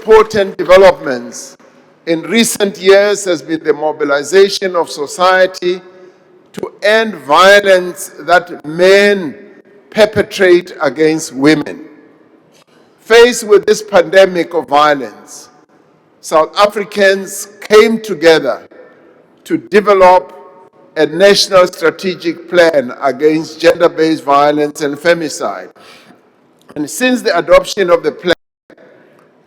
important developments in recent years has been the mobilization of society to end violence that men perpetrate against women. Faced with this pandemic of violence, South Africans came together to develop a national strategic plan against gender-based violence and femicide. And since the adoption of the plan,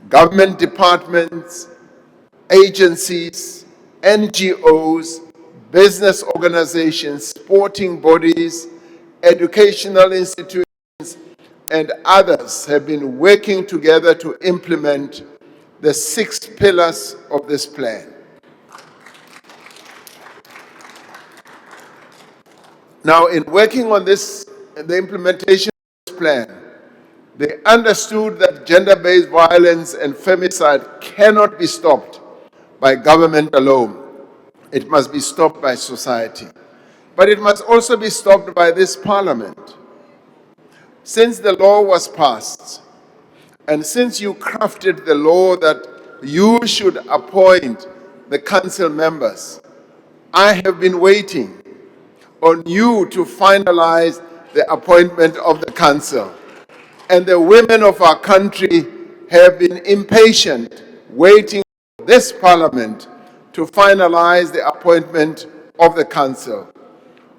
government departments, agencies, NGOs, business organizations, sporting bodies, educational institutions, and others have been working together to implement the 6 pillars of this plan. Now, in working on the implementation of this plan, they understood that gender-based violence and femicide cannot be stopped by government alone. It must be stopped by society. But it must also be stopped by this parliament. Since the law was passed, and since you crafted the law that you should appoint the council members, I have been waiting on you to finalize the appointment of the council. And the women of our country have been impatient, waiting for this parliament to finalize the appointment of the council.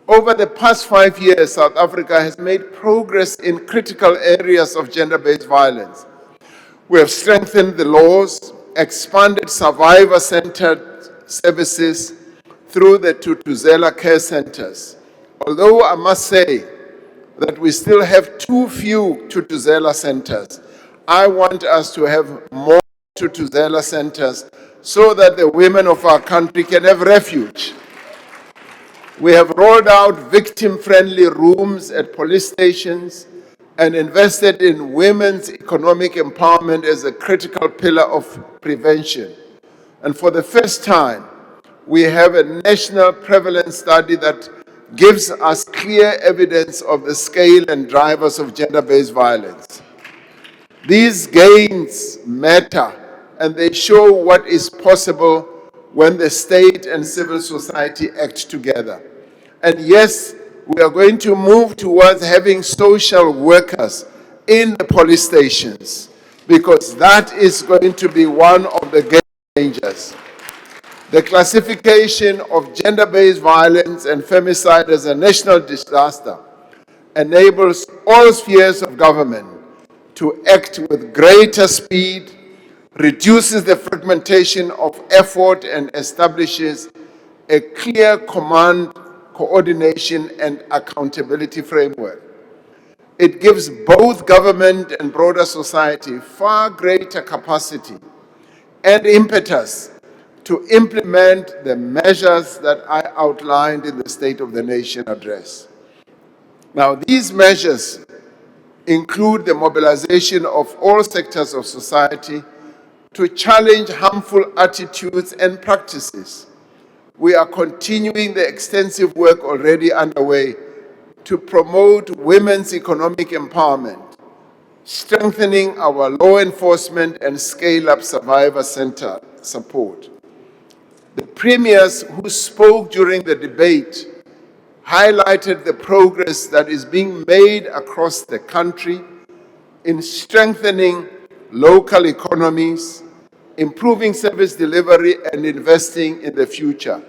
Over the past 5 years, South Africa has made progress in critical areas of gender-based violence. We have strengthened the laws, expanded survivor-centered services through the Thuthuzela care centers. Although I must say that we still have too few Thuthuzela centers, I want us to have more Thuthuzela centers so that the women of our country can have refuge. We have rolled out victim-friendly rooms at police stations and invested in women's economic empowerment as a critical pillar of prevention. And for the first time, we have a national prevalence study that gives us clear evidence of the scale and drivers of gender-based violence. These gains matter, and they show what is possible when the state and civil society act together. And yes, we are going to move towards having social workers in the police stations, because that is going to be one of the game changers. The classification of gender-based violence and femicide as a national disaster enables all spheres of government to act with greater speed, reduces the fragmentation of effort, and establishes a clear command, coordination, and accountability framework. It gives both government and broader society far greater capacity and impetus to implement the measures that I outlined in the State of the Nation address. Now, these measures include the mobilization of all sectors of society to challenge harmful attitudes and practices. We are continuing the extensive work already underway to promote women's economic empowerment, strengthening our law enforcement and scale-up survivor center support. The premiers who spoke during the debate highlighted the progress that is being made across the country in strengthening local economies, improving service delivery, and investing in the future.